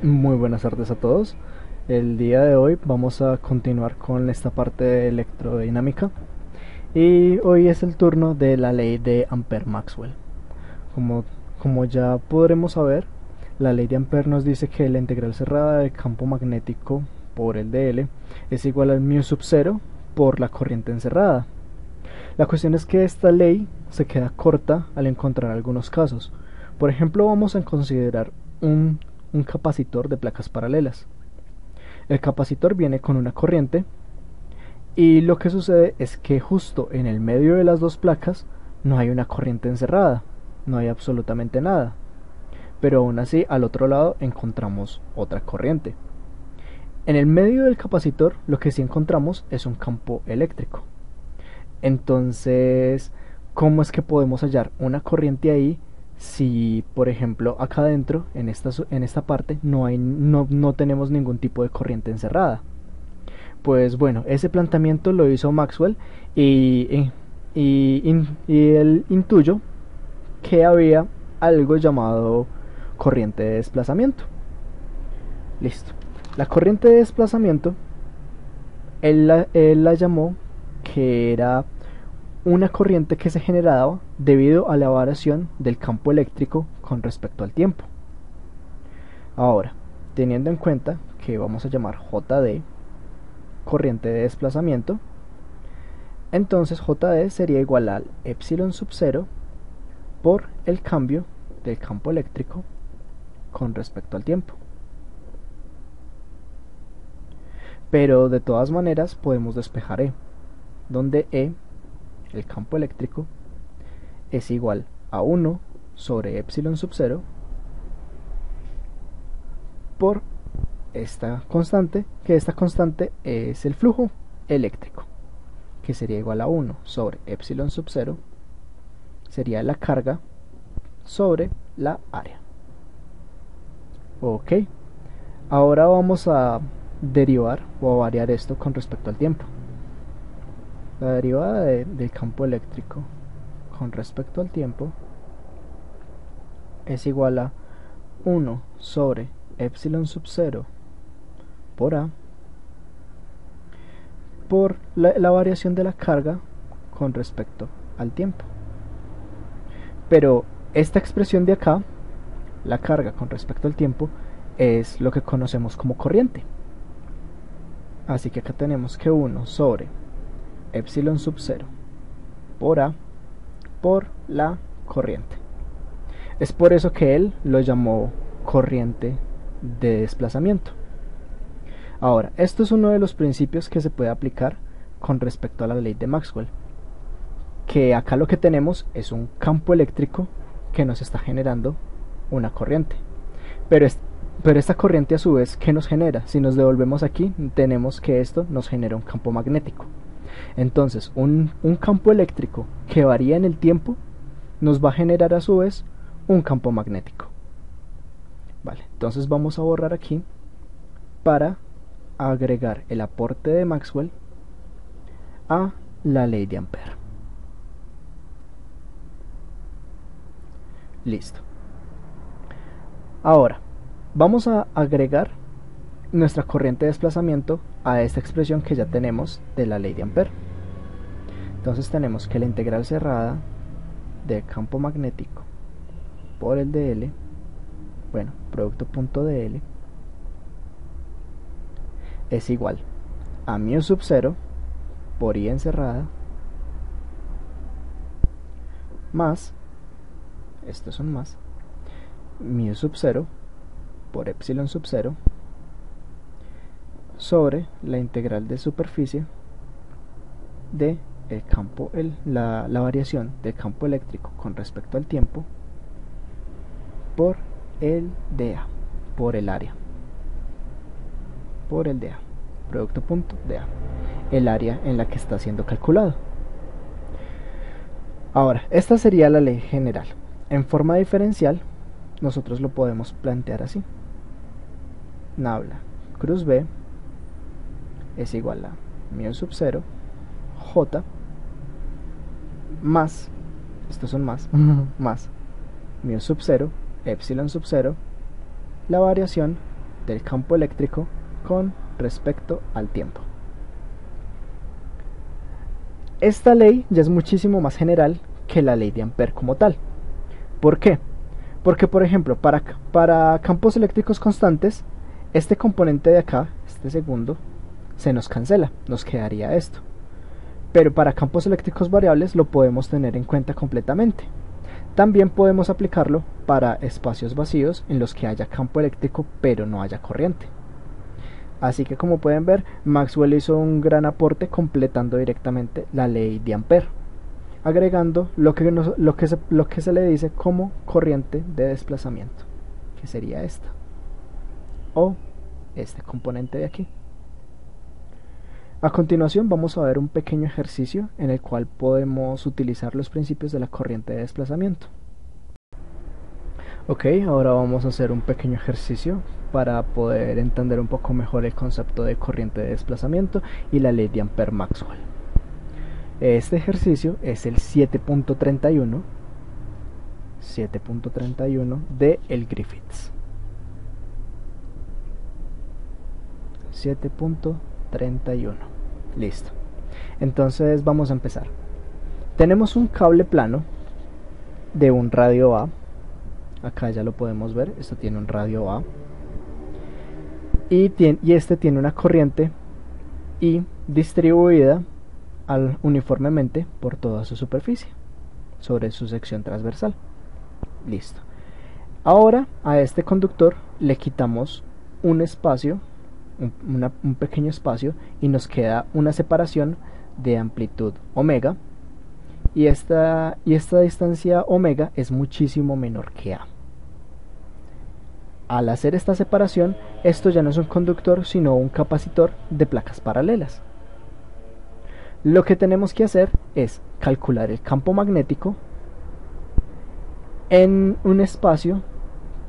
Muy buenas tardes a todos. El día de hoy vamos a continuar con esta parte de electrodinámica y hoy es el turno de la ley de Ampère-Maxwell. Como, como ya podremos saber, la ley de Ampère nos dice que la integral cerrada del campo magnético por el dl es igual al mu sub 0 por la corriente encerrada. La cuestión es que esta ley se queda corta al encontrar algunos casos. Por ejemplo, vamos a considerar un capacitor de placas paralelas. El capacitor viene con una corriente y lo que sucede es que justo en el medio de las dos placas no hay una corriente encerrada, no hay absolutamente nada. Pero aún así al otro lado encontramos otra corriente. En el medio del capacitor lo que sí encontramos es un campo eléctrico. Entonces, ¿cómo es que podemos hallar una corriente ahí si, por ejemplo, acá adentro, en esta parte, no tenemos ningún tipo de corriente encerrada? Pues bueno, ese planteamiento lo hizo Maxwell y él intuyó que había algo llamado corriente de desplazamiento. Listo. La corriente de desplazamiento, él la llamó que era una corriente que se generaba debido a la variación del campo eléctrico con respecto al tiempo. Ahora, teniendo en cuenta que vamos a llamar JD corriente de desplazamiento, entonces JD sería igual al epsilon sub 0 por el cambio del campo eléctrico con respecto al tiempo. Pero de todas maneras podemos despejar E, donde E, el campo eléctrico, es igual a 1 sobre epsilon sub 0 por esta constante, que esta constante es el flujo eléctrico, que sería igual a 1 sobre epsilon sub 0, sería la carga sobre la área. Ok, ahora vamos a derivar o a variar esto con respecto al tiempo. La derivada del campo eléctrico con respecto al tiempo es igual a 1 sobre epsilon sub 0 por A por la variación de la carga con respecto al tiempo. Pero esta expresión de acá, la carga con respecto al tiempo, es lo que conocemos como corriente. Así que acá tenemos que 1 sobre epsilon sub 0 por A por la corriente. Es por eso que él lo llamó corriente de desplazamiento. Ahora, esto es uno de los principios que se puede aplicar con respecto a la ley de Maxwell, que acá lo que tenemos es un campo eléctrico que nos está generando una corriente. Pero esta corriente a su vez, ¿qué nos genera? Si nos devolvemos aquí, tenemos que esto nos genera un campo magnético. Entonces, un campo eléctrico que varía en el tiempo nos va a generar a su vez un campo magnético. Vale, entonces vamos a borrar aquí para agregar el aporte de Maxwell a la ley de Ampère. Listo. Ahora, vamos a agregar nuestra corriente de desplazamiento a esta expresión que ya tenemos de la ley de Ampère. Entonces tenemos que la integral cerrada del campo magnético por el dl, bueno, producto punto dl, es igual a mu sub 0 por I encerrada más, estos son más, mu sub 0 por epsilon sub 0 sobre la integral de superficie de el campo, la variación del campo eléctrico con respecto al tiempo por el dA, por el área, por el dA, producto punto dA, el área en la que está siendo calculado. Ahora, esta sería la ley general. En forma diferencial, nosotros lo podemos plantear así. Nabla cruz B es igual a mu sub 0 J más, estos son más, más mu sub 0, epsilon sub 0, la variación del campo eléctrico con respecto al tiempo. Esta ley ya es muchísimo más general que la ley de Ampère como tal. ¿Por qué? Porque, por ejemplo, para campos eléctricos constantes, este componente de acá, este segundo, se nos cancela, nos quedaría esto. Pero para campos eléctricos variables lo podemos tener en cuenta completamente. También podemos aplicarlo para espacios vacíos en los que haya campo eléctrico pero no haya corriente. Así que, como pueden ver, Maxwell hizo un gran aporte completando directamente la ley de Ampère, agregando lo que se le dice como corriente de desplazamiento, que sería esta, o este componente de aquí. A continuación vamos a ver un pequeño ejercicio en el cual podemos utilizar los principios de la corriente de desplazamiento. Ok, ahora vamos a hacer un pequeño ejercicio para poder entender un poco mejor el concepto de corriente de desplazamiento y la ley de Ampère-Maxwell. Este ejercicio es el 7.31 de el Griffiths. 7.31. Listo. Entonces vamos a empezar. Tenemos un cable plano de un radio A. Acá ya lo podemos ver. Esto tiene un radio A. Y este tiene una corriente I distribuida uniformemente por toda su superficie, sobre su sección transversal. Listo. Ahora a este conductor le quitamos un espacio, un pequeño espacio, y nos queda una separación de amplitud omega, y esta distancia omega es muchísimo menor que A. Al hacer esta separación, esto ya no es un conductor sino un capacitor de placas paralelas. Lo que tenemos que hacer es calcular el campo magnético en un espacio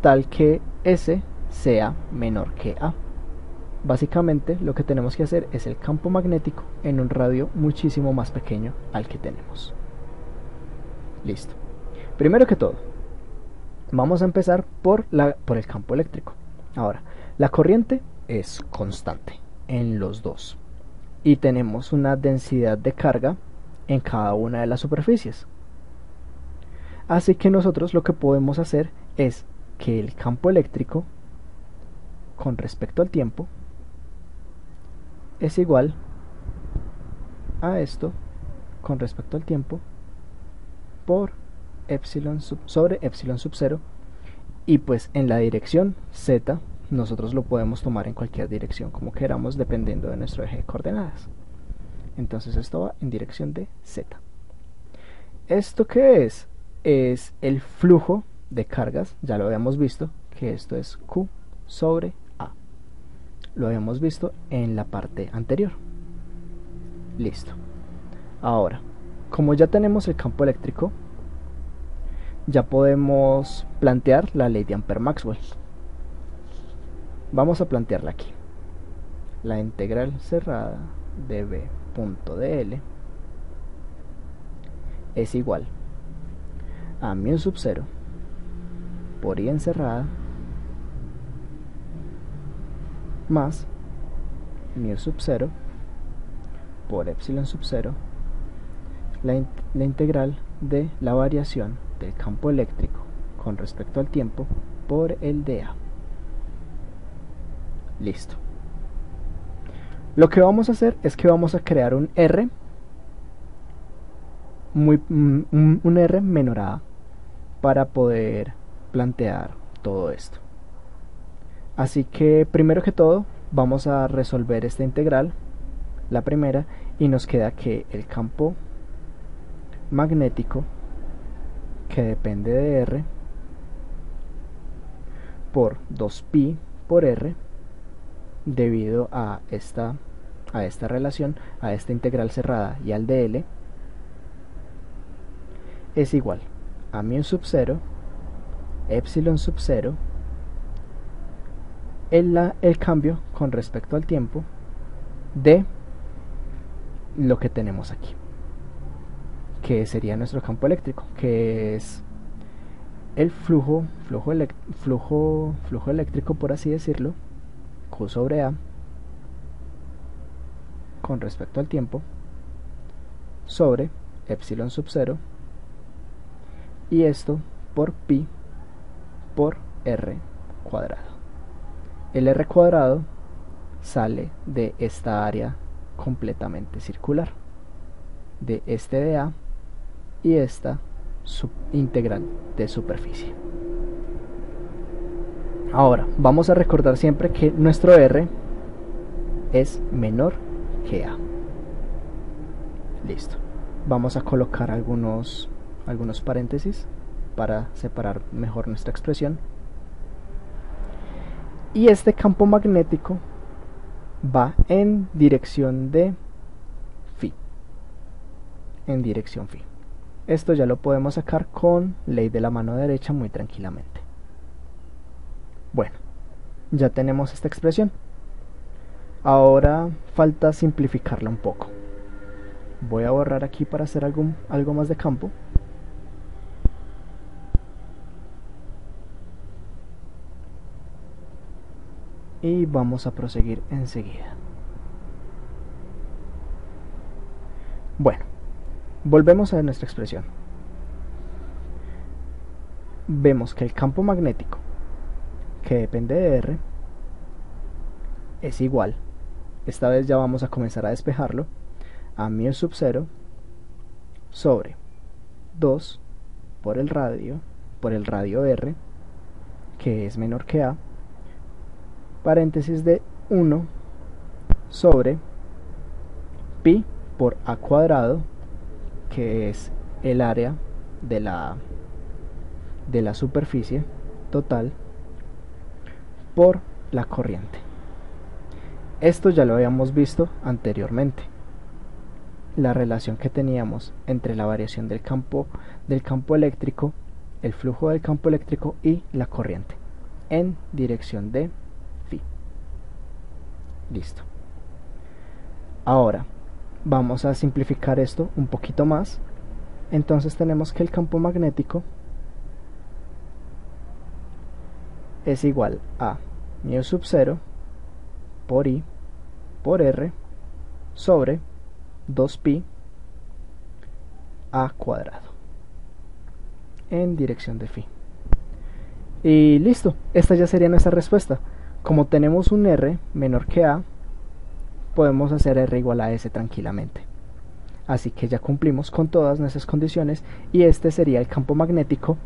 tal que S sea menor que A. Básicamente lo que tenemos que hacer es el campo magnético en un radio muchísimo más pequeño al que tenemos. Listo. Primero que todo, vamos a empezar por el campo eléctrico. Ahora, la corriente es constante en los dos y tenemos una densidad de carga en cada una de las superficies. Así que nosotros lo que podemos hacer es que el campo eléctrico con respecto al tiempo es igual a esto con respecto al tiempo por sobre epsilon sub 0, y pues en la dirección z nosotros lo podemos tomar en cualquier dirección como queramos dependiendo de nuestro eje de coordenadas. Entonces esto va en dirección de z. ¿Esto qué es? Es el flujo de cargas. Ya lo habíamos visto que esto es Q sobre A. Lo habíamos visto en la parte anterior. Listo. Ahora, como ya tenemos el campo eléctrico, ya podemos plantear la ley de Ampère-Maxwell. Vamos a plantearla aquí. La integral cerrada de B punto dl es igual a mu sub 0 por I encerrada más mu sub 0 por epsilon sub 0, la integral de la variación del campo eléctrico con respecto al tiempo por el dA. Listo. Lo que vamos a hacer es que vamos a crear un R, un R menor a A, para poder plantear todo esto. Así que primero que todo vamos a resolver esta integral, la primera, y nos queda que el campo magnético, que depende de R, por 2pi por R, debido a esta relación, a esta integral cerrada y al dl, es igual a mu sub 0 epsilon sub 0 el cambio con respecto al tiempo de lo que tenemos aquí, que sería nuestro campo eléctrico, que es el flujo eléctrico, por así decirlo, Q sobre A con respecto al tiempo sobre epsilon sub 0 y esto por pi por r cuadrado. El r cuadrado sale de esta área completamente circular, de este de A y esta integral de superficie. Ahora vamos a recordar siempre que nuestro r es menor que A. Listo. Vamos a colocar algunos paréntesis para separar mejor nuestra expresión. Y este campo magnético va en dirección de phi. En dirección phi. Esto ya lo podemos sacar con ley de la mano derecha muy tranquilamente. Bueno, ya tenemos esta expresión. Ahora falta simplificarla un poco. Voy a borrar aquí para hacer algo más de campo. Y vamos a proseguir enseguida. Bueno, volvemos a nuestra expresión. Vemos que el campo magnético, que depende de R, es igual, esta vez ya vamos a comenzar a despejarlo, a μ sub 0 sobre 2 por el radio R, que es menor que A, paréntesis de 1 sobre pi por A cuadrado, que es el área de la superficie total, por la corriente. Esto ya lo habíamos visto anteriormente, la relación que teníamos entre la variación del campo eléctrico, el flujo del campo eléctrico y la corriente en dirección de phi. Listo. Ahora vamos a simplificar esto un poquito más. Entonces tenemos que el campo magnético es igual a μ sub 0 por I por R sobre 2pi A cuadrado en dirección de phi. Y listo, esta ya sería nuestra respuesta. Como tenemos un R menor que A, podemos hacer R igual a S tranquilamente. Así que ya cumplimos con todas nuestras condiciones y este sería el campo magnético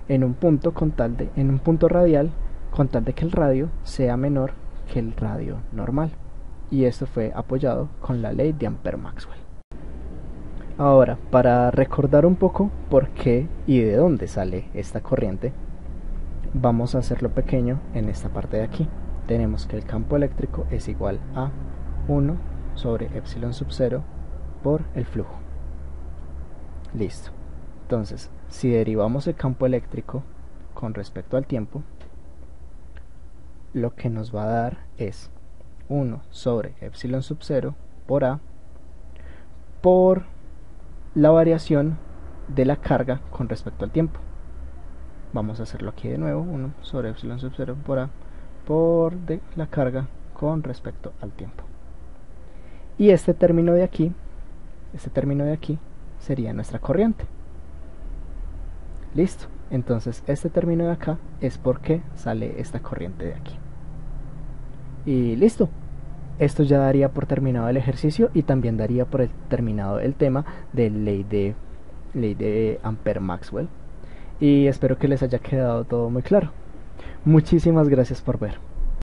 en un punto radial, con tal de que el radio sea menor que el radio normal. Y esto fue apoyado con la ley de Ampère-Maxwell. Ahora, para recordar un poco por qué y de dónde sale esta corriente, vamos a hacerlo pequeño en esta parte de aquí. Tenemos que el campo eléctrico es igual a 1 sobre epsilon sub 0 por el flujo. Listo. Entonces, si derivamos el campo eléctrico con respecto al tiempo, lo que nos va a dar es 1 sobre epsilon sub 0 por A por la variación de la carga con respecto al tiempo. Vamos a hacerlo aquí de nuevo, 1 sobre epsilon sub 0 por A por la carga con respecto al tiempo. Y este término de aquí sería nuestra corriente. Listo. Entonces este término de acá es porque sale esta corriente de aquí. Y listo. Esto ya daría por terminado el ejercicio y también daría por terminado el tema de ley de Ampère-Maxwell. Y espero que les haya quedado todo muy claro. Muchísimas gracias por ver.